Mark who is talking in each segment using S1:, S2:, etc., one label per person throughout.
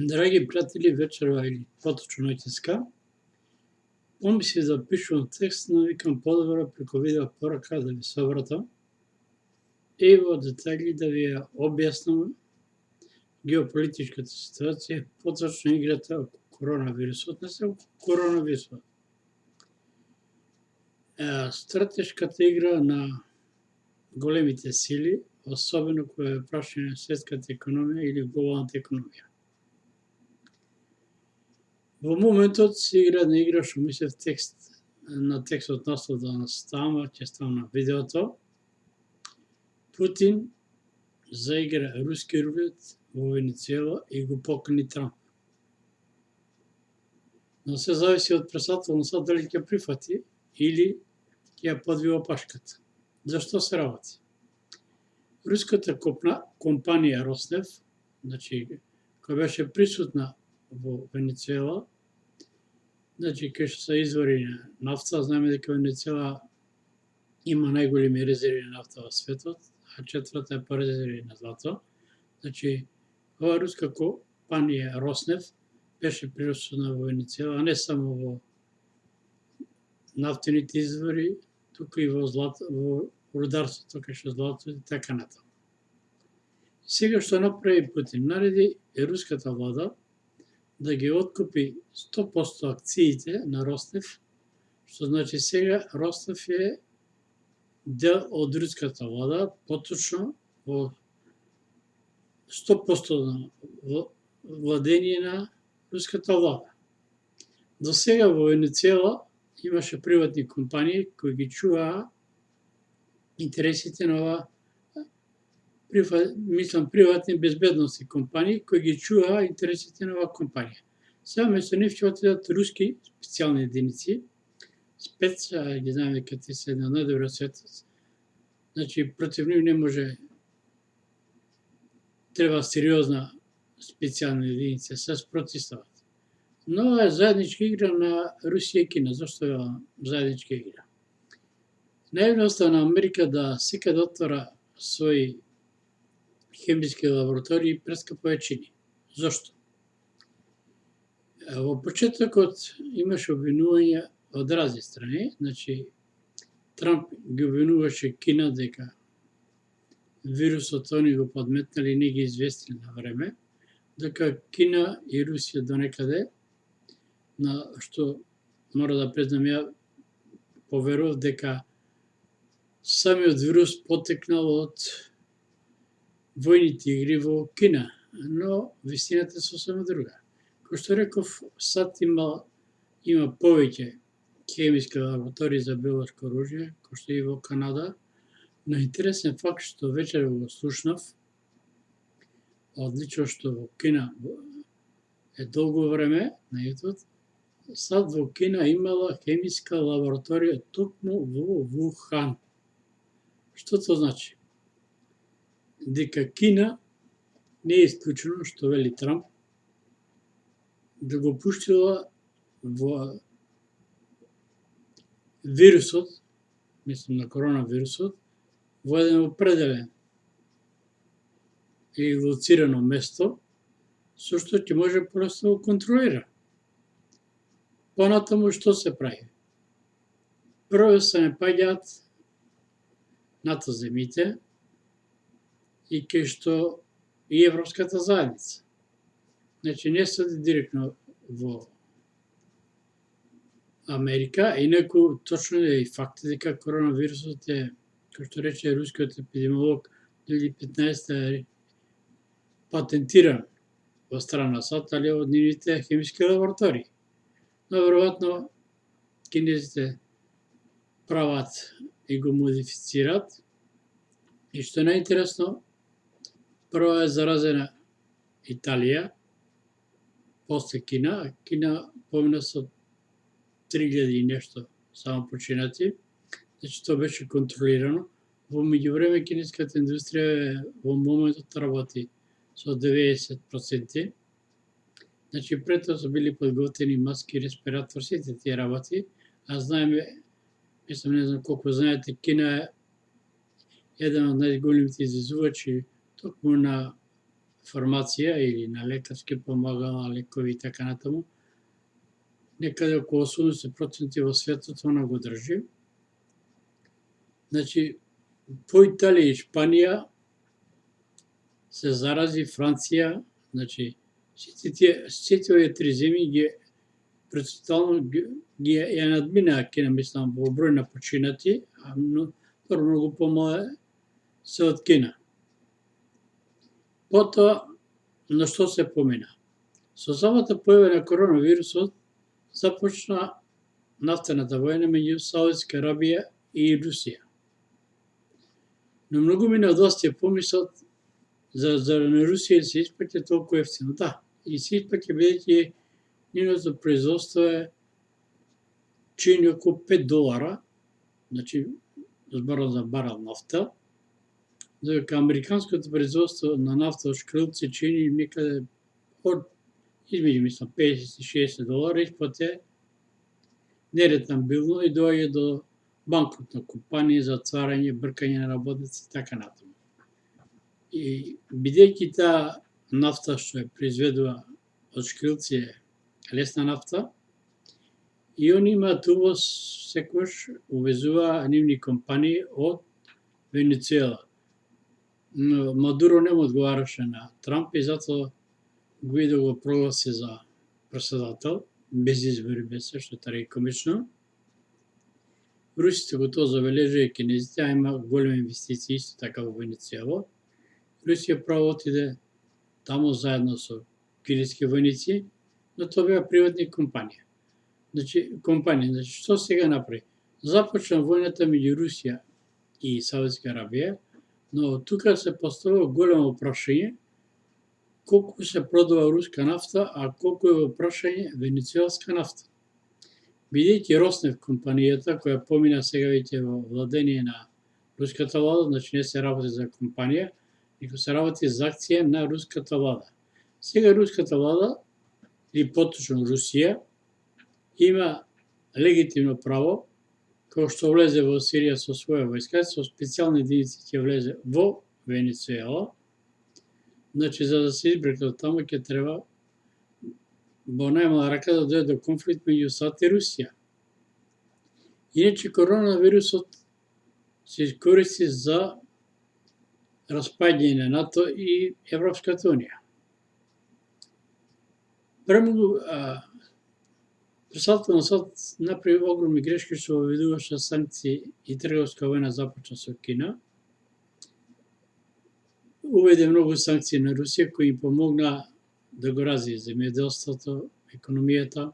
S1: Драги пријатели, вечерва или поточно ноќеска. Помислив да пишувам текст, но викам подобро преку видео порака да ви се обратам и во детајли да ви ја објаснам геополитичката ситуација, поточно играта око коронавирусот, не само коронавирусот. Стратешката игра на големите сили, особено кога е прашање светската економија или глобалната економија. Во моментот се игра една игра што мислев текстот наслов да ставам, ќе ставам на видеото. Путин заигра руски рулет во Венецуела и го покани Трамп. Но се зависи од председателноста дали ќе прифати или ќе ја подвие опашката. Зашто се работи? Руската компанија Роснеф, значи, која беше присутна во Венецуела, значи кај што се извори на нафта, знаеме дека Венецуела има најголеми резерви на нафта во светот, а четврта е по резерви на злато. Значи, ова руска компанија Роснеф беше присутна во Венецуела, а не само во нафтените извори, туку и во злато, во рударството, кај што злато и така натаму. Сега што направи Путин? Нареди руската влада да ги откупи 100% акциите на Роснеф, што значи сега Роснеф е дел од руската влада, поточно во 100% владење на руската влада. До сега во Венецуела имаше приватни компании кои ги чуваа интересите на ова, приватни безбедносни компании кои ги чуваа интересите на оваа компанија. Сега место нив ќе отидат руски специјални единици, спец, ги знаеме дека ти се една најдобра светот. Значи, против нив не може, треба сериозна специјална единица, се спротивстават. Но е заедничка игра на Русија и Кина. Зашто е заедничка игра? Наједноставно Америка да сека да отвора своји хемиски лаборатории прескапо ја чини. Зошто? Во почетокот имаше обвинувања од разни страни, значи Трамп ги обвинуваше Кина дека вирусот они го подметнали и не ги известили на време, дека Кина и Русија донекаде, на што мора да признам ја поверував дека самиот вирус потекнал од војните игри во Кина, но вистината е сосема друга. Кој што реков, САД има повеќе хемиски лаборатории за биолошко оружје, кој што и во Канада, но интересен факт што вечер го слушнав, одлично што во Кина е долго време на YouTube, САД во Кина имала хемиска лабораторија токму во Вухан. Што тоа значи? Дека Кина не е исклучено, што вели Трамп, да го пуштила во вирусот, мислам на коронавирусот, во еден определен или лоцирано место, со што ќе може просто да го контролира. Понатаму што се прави? Прво се не паѓаат нато земите и кај што и Европската заедница. Значи не се директно во Америка, инаку точно е и факт дека коронавирусот е, кој што рече рускиот епидемиолог, 2015 е патентиран во страна САД, али од нивните хемиски лаборатории. Но веројатно кинезите прават и го модифицираат. И што е најинтересно, прво е заразена Италија, после Кина. Кина помина со 3000 и нешто само починати. Значи тоа беше контролирано. Во меѓувреме кинеската индустрија во моментот работи со 90%. Значи пред тоа се били подготвени маски, респиратор, сите тие работи, а знаеме, мислам не знам колку знаете, Кина е еден од најголемите изазувачи токму на фармација или на лекарски помагала, лекови и така натаму. Некаде околу 80% во светот она го држи. Значи, по Италија и Шпанија се зарази, Франција, значи, сите овие три земји ги процентуално ги ја надминаа Кина, мислам, во број на починати, а многу помале се од Кина. Потоа, на што се помина? Со самата појава на коронавирусот започна нафтената војна меѓу Саудитска Арабија и Русија. Но многу мина од вас ќе помислат за на Русија се испаќа толку ефтино. Да, и се испаќа бидејќи нивното производство чини околу $5, значи зборам за барел нафта, додека американското производство на нафта од шкрилци чини некаде од измеѓу, мислам, $50 и $60, испод е неретамбилно и доаѓа до банкрот на компании, затварање, бркање на работници и така натаму. И бидејќи таа нафта што ја произведува од шкрилци е лесна нафта, и они имаат увоз, секогаш увезува нивни компании од Венецуела. Но Мадуро не му одговараше на Трамп и затоа Гуидо го прогласи за председател, без избори, без се, што трагикомично. Русите го тоа забележаа и кинезите, а има големи инвестиции исто така во Венецуела. Русија право отиде таму заедно со кинески војници, но тоа беа приватни компании. Значи, што сега направи? Започна војната меѓу Русија и Саудитска Арабија, но тука се поставува големо прашање колку се продава руска нафта, а колку е во прашање венецуелска нафта. Бидејќи Роснефт компанијата, која помина сега веќе во владение на руската влада, значи не се работи за компанија, него се работи за акција на руската влада. Сега руската влада, или поточно Русија, има легитимно право, како што влезе во Сирија со своја војска, со специјални единици ќе влезе во Венецуела. Значи, за да се избрекнат таму, ќе треба во најмала рака да дојде до конфликт меѓу САД и Русија. Иначе, коронавирусот се искористи за распаѓање на НАТО и Европската Унија. Премногу председател на САД направи огромни грешки што воведуваше санкции и трговска војна започна со Кина. Уведе многу санкции на Русија кои им помогна да го развие земјоделството, економијата.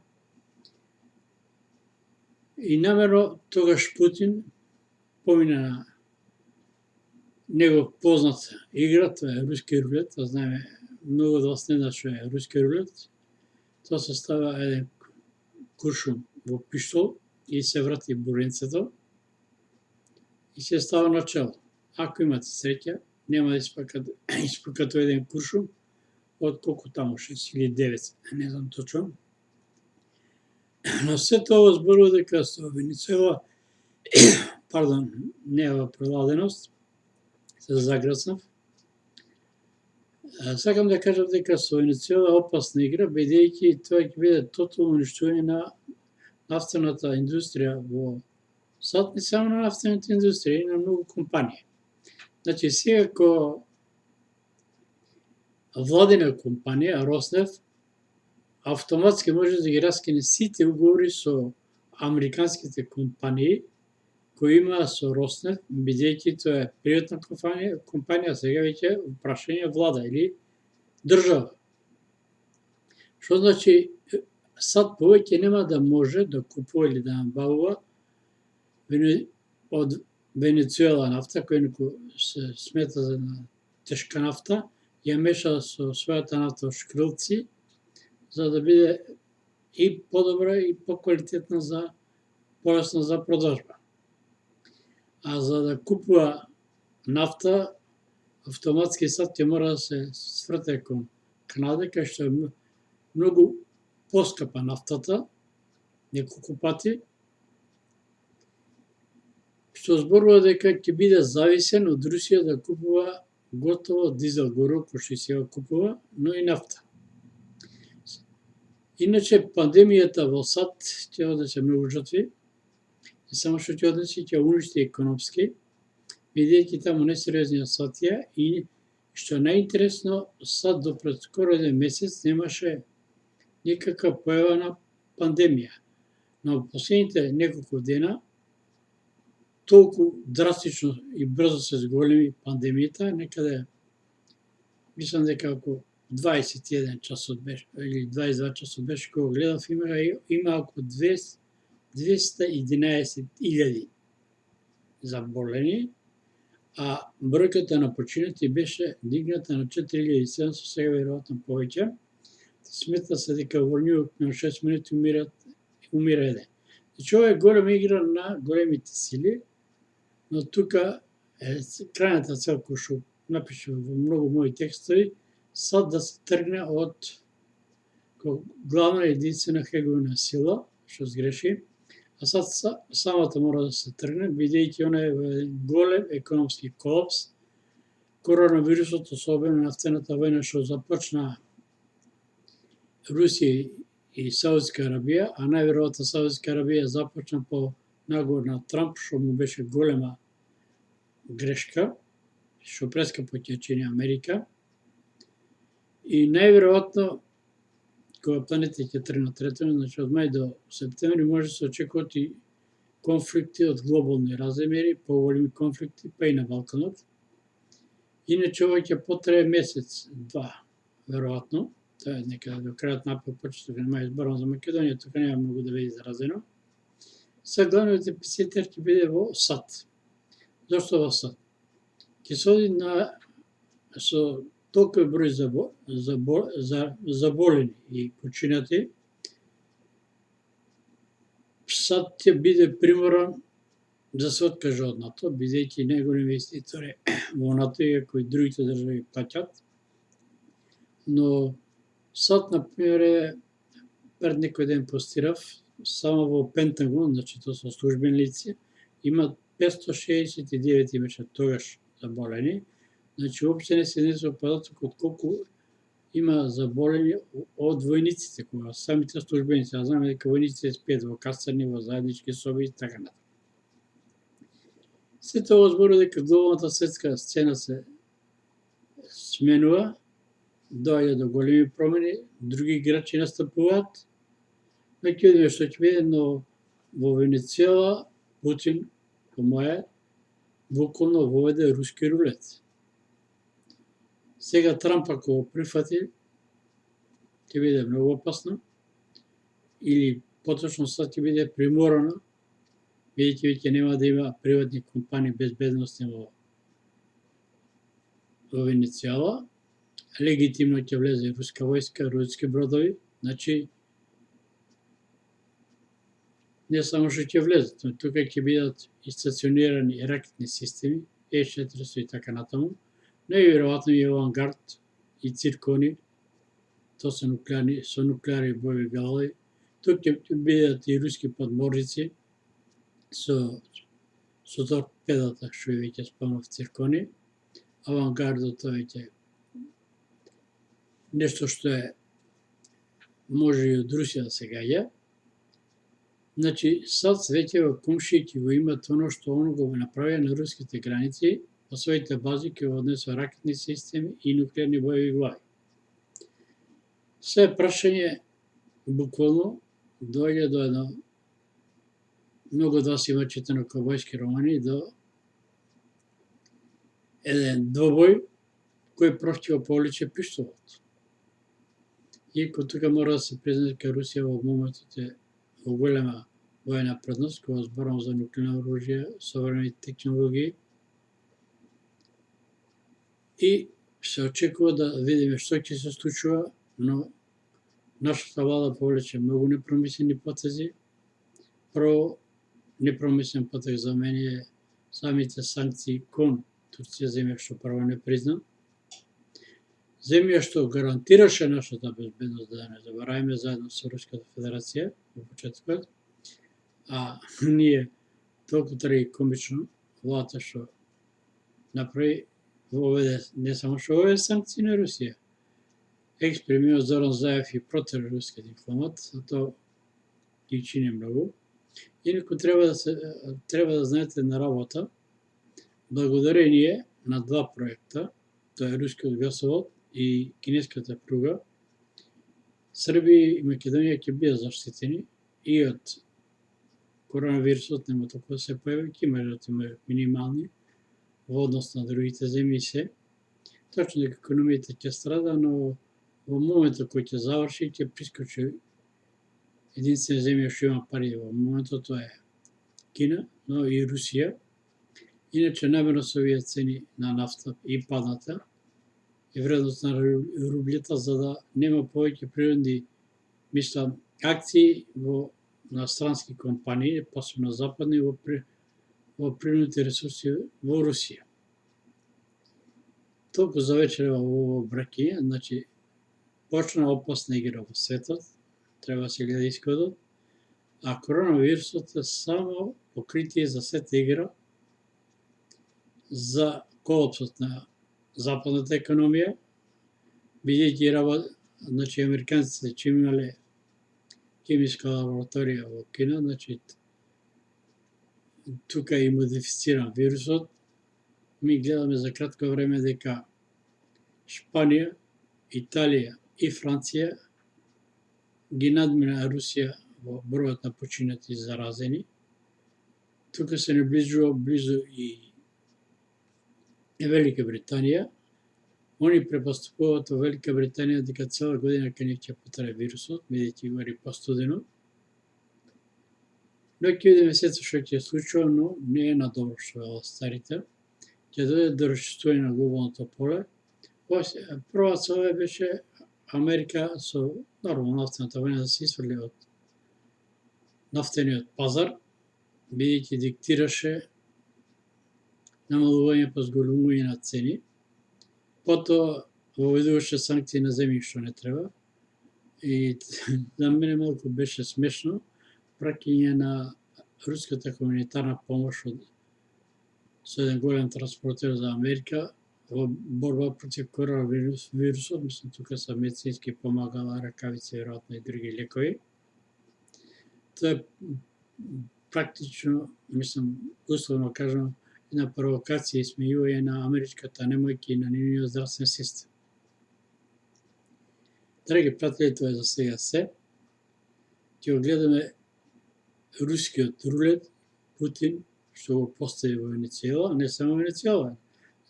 S1: И намерно тогаш Путин помина на негов познат игра, тоа е руски рулет, а знаеме, многу да вас не знае што е руски рулет. Тоа се става еден куршум во пиштол и се врати буренцето и се става начело. Ако имате среќа, нема да испакате еден куршум од колку таму 6 или 9, не знам точно. Но се тоа зборува дека со Венецуела, нема продаденост, се заграснав. Сакам да кажам дека со Венецуела опасна игра, бидејќи тоа ќе биде тотално уништување на нафтената индустрија во САД, не само на нафтената индустрија, и на многу компании. Значи, сега ако владина компанија, Роснефт, автоматски може да ги раскине сите уговори со американските компании кои имаа со Роснефт, бидејќи тоа е приватна компанија, сега веќе прашање влада или држава. Што значи, САД повеќе нема да може да купува или да набавува од Венецуела нафта, која се смета за тешка нафта, ја меша со својата нафта шкрилци, за да биде и подобра и поквалитетна за полесна за продажба. А за да купува нафта, автоматски САД ќе мора да се сврте кон Канада, кај што е многу поскапа нафтата, неколку пати, што зборува дека ќе биде зависен од Русија да купува готово дизел гориво кој што и сега купува, но и нафта. Иначе пандемијата во САД ќе однесе многу жртви, не само што ќе однесе, ќе уништи економски, бидејќи таму несериозни сватија и што најинтересно, САД до пред скоро еден месец немаше никаква појава на пандемија. Но последните неколку дена толку драстично и брзо се зголеми пандемијата, некаде мислам дека околу 21 часот беше, или 22 часот беше кога гледав, има околу 211.000 заболени, а бројката на починати беше дигната на 4.700, сега веројатно повеќе. Смета се дека во Нјујорк на 6 минути умира еден. Значи, ова е голема игра на големите сили, но тука е крајната цел која што напише во многу мои текстови, САД да се тргне од главна единствена хегемона сила, што сгреши, а САД самата мора да се тргне, бидејќи она е голем економски колапс. Коронавирусот, особено нафтената војна што започна Русија и Саудска Арабија, а најверојатно Саудска Арабија започна по наговор на Трамп, што му беше голема грешка, што прескапо ќе чини Америка. И најверојатно, кога планета ќе тргне третено, значи од мај до септември може да се очекуваат и конфликти од глобални размери, поголеми конфликти, па и на Балканот. Иначе ова ќе потрае месец, два, веројатно. Тоа е некаде до крајот на април, почеток на мај, зборам за Македонија, тука нема многу да биде изразено. Сега главниот епицентар ќе биде во САД. Зошто во САД? Ќе се оди со толку број заболени и починати, САД ќе биде приморан да се откаже од НАТО, бидејќи најголеми инвеститори во НАТО, иако и другите држави плаќат. Но САД, например, пред некој ден постирав, само во Пентагон, значи тоа со службени лица, има 569 имаше тогаш заболени, значи уопште не се изнесува податокот колку има заболени од војниците, кога самите службеници, знаме дека војниците спијат во касарни, во заеднички соби и така натаму. Се тоа зборува дека глобалната светска сцена се сменува, доаѓа до големи промени, други играчи настапуваат, но ќе видиме што ќе биде, но во Венецуела Путин, по моје, буквално воведе руски рулет. Сега Трамп ако го прифати, ќе биде многу опасно, или поточно САД ќе биде приморано, бидејќи веќе нема да има приватни компании безбедносни во Венецуела, легитимно ќе влезе руска војска, руски бродови, значи не само што ќе влезат, но тука ќе бидат и стационирани ракетни системи, С-400 и така натаму, но и веројатно и авангард и циркони, тоа се нуклеарни, со нуклеарни боеви галови. Тук ќе бидат и руски подморници со торпедата што веќе спомнав циркони. Авангардот тоа веќе нешто што е може и од Русија да се гаѓа. Значи, САД веќе во комшијки го имат оно што оно го направија на руските граници, по своите бази ќе го однесува ракетни системи и нуклеарни боеви глави. Се прашање, буквално, доаѓа до едно, многу од вас има читано каубојски романи, до еден двобој кој пров ќе го повлече пиштолот. Иако тука мора да се признае дека Русија во моментот е во голема војна предност, кога зборам за нуклеарно оружје, современи технологии, и се очекува да видиме што ќе се случува, но нашата влада повлече многу непромислени потези. Прво, непромислен потез за мене е самите санкции кон Турција, земја што прво не призна, земја што гарантираше нашата безбедност, да не забораваме, заедно со Руската Федерација во почетокот, а ние толку трагикомично владата што направи воведе не само што воведе санкции на Русија. Екс-премиер Зоран Заев и протер руски дипломат, тоа ги чини многу. Инаку треба да знаете на работа, благодарение на два проекта, тоа е рускиот гасовод и кинеската пруга, Србија и Македонија ќе бидат заштитени и од коронавирусот, нема толку да се појави, ќе има минимални во однос на другите земји се. Точно дека економијата ќе страда, но во моментот кој ќе заврши, ќе прискочи единствена земја што има пари во моментот, тоа е Кина, но и Русија. Иначе намерно се овие цени на нафта и падната и вредност на рублјата, за да нема повеќе природни, мислам, акции на странски компании, посебно западни, во природните ресурси во Русија. Толку за вечера во браќање, значи, почна опасна игра во светот, треба да се гледа исходот, а коронавирусот е само покритие за сета игра за колапсот на западната економија, бидејќи значи американците че имале хемиска лабораторија во Кина, значи тука е модифициран вирусот. Ми гледаме за кратко време дека Шпанија, Италија и Франција ги надмина Русија во бројот на починати и заразени. Тука се наближува близу и Велика Британија. Они препостапуваат во Велика Британија дека цела година кај нив ќе потрае вирусот, бидејќи гори постудено. Но ќе видиме сето што ќе случува, но не е на добро што велат старите. Ќе дојде до расчистување на глобалното поле. Прва цел беше Америка со нормално нафтената војна да се исфрли од нафтениот пазар, бидејќи диктираше намалување па зголемување на цени. Потоа воведуваше санкции на земји што не треба. И за мене малку беше смешно праќање на руската хуманитарна помош со еден голем транспортер за Америка во борба против коронавирусот, мислам тука са медицински помагала, ракавици, веројатно и други лекови. Тоа е практично, мислам, условно кажано, една провокација и смејување на америчката немојка и на нивниот здравствен систем. Драги пратели, тоа е за сега се. Ќе го гледаме рускиот рулет, Путин, што го постави во Венецуела, не само Венецуела,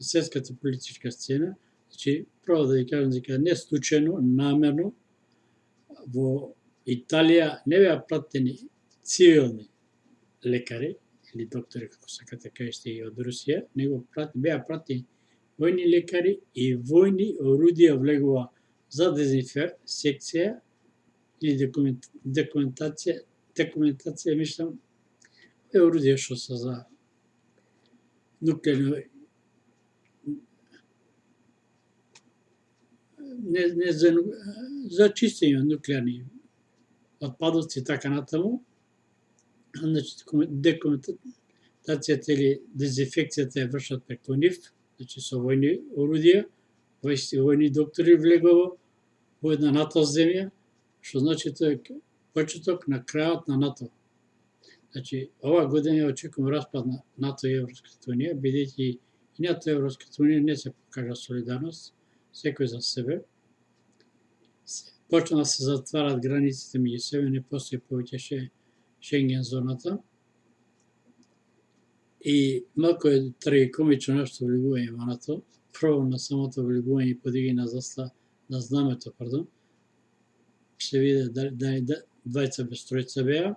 S1: светската политичка сцена. Значи, право да ви кажам дека не случајно, намерно, во Италија не беа пратени цивилни лекари, или доктори, како сакате кажете, и од Русија, него беа пратени војни лекари и војни орудија влегува за дезинфекција или документација, мислам, е орудија што се за нуклеарно не за чистење од нуклеарни отпадоци и така натаму. Значи, документацијата или дезинфекцијата ја вршат преку нив, значи со војни орудија, војни доктори влегува во една НАТО земја, што значи тоа е почеток на крајот на НАТО. Значи, ова година очекувам распад на НАТО и Европската унија, бидејќи и НАТО и Европската унија не се покажа солидарност, секој за себе. Почна да се затварат границите меѓу себе, не постои повеќе Шенген зоната. И малку е трагикомично нашето влегување во НАТО. Прво на самото влегување и подигање на знамето, се виде двајца без тројца беа.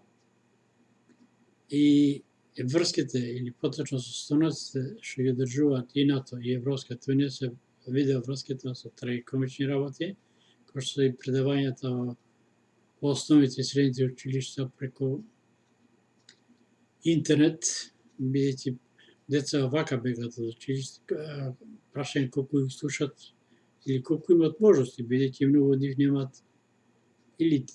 S1: И врските, или поточно состојностите што ги одржуваат и НАТО и Европската унија, се видео врските со трагикомични работи, кои што и предавањата во основните и средните училишта преку интернет, бидејќи деца вака бегат од училиште, прашање колку ги слушат или колку имат можности, бидејќи многу од нив немаат или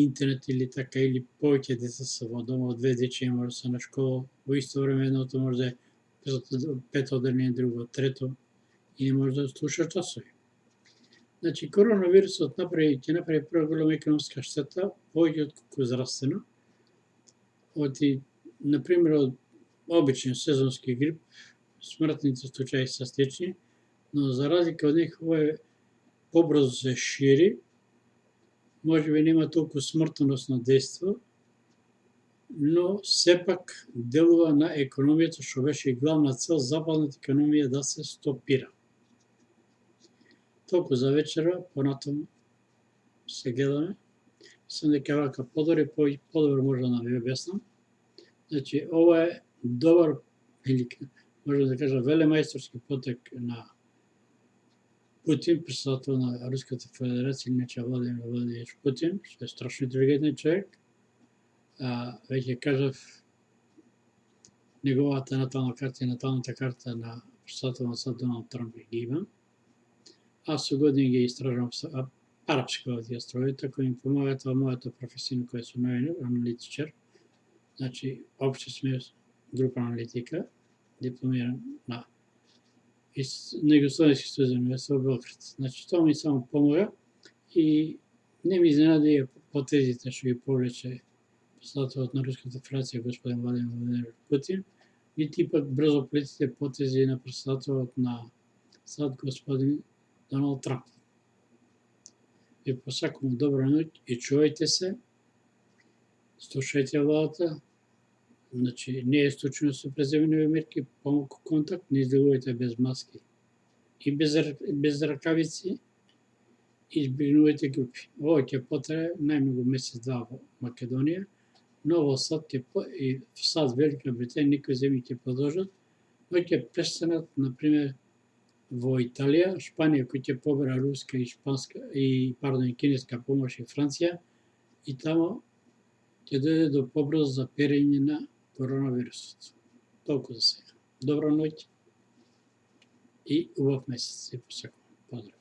S1: интернет или така, или повеќе деца се во дома, две дечиња може да се на школа, во исто време едното може да е пето одделение, друго трето, и не може да слуша часови. Значи, коронавирусот ќе направи прва голема економска штета, повеќе отколку здравствена. Например, од обичен сезонски грип, смртните случаи се слични, но за разлика од них, ова побрзо се шири, можеби нема толку смртоносно дејство, но сепак делува на економијата, што беше и главна цел западната економија да се стопира. Толку за вечера, понатаму се гледаме. Мислам дека вака подобро може да ви објаснам. Значи, ова е добар, или може да кажа велемајсторски потек на Путин, председател на Руската федерација, иначе Владимир Владимирович Путин, што е страшно интелигентен човек. Веќе кажав, неговата натална карта и наталната карта на председател на САД Доналд Трамп ги имам. Аз со години ги истражувам арапски овие острови, така им помагаат во мојата професија на која сум новинар, аналитичар. Значи, опште сме група аналитика, дипломиран на Југословенски студент универзитет во Белград. Значи, тоа ми само помага и не ми изненади потезите што ги повлече председателот на Руската федерација господин Владимир Владимирович Путин, нити пак брзоплетите потези на председателот на САД господин Доналд Трамп. Ви посакувам добра ноќ и чувајте се, слушајте владата, значи не е случајно се преземени мерки, помалку контакт, не излегувајте без маски и без ракавици, избегнувајте групи. Ова ќе потрае најмногу месец-два во Македонија, но во САД и САД Велика Британија некои земји ќе продолжат, но ќе престанат, например, во Италија, Шпанија кој ќе побера руска и кинеска помош и Франција, и тамо ќе дојде до побрзо заперење на коронавирусот. Толку за сега. Добра ноќ и убав месец. Се посакувам. Поздрав.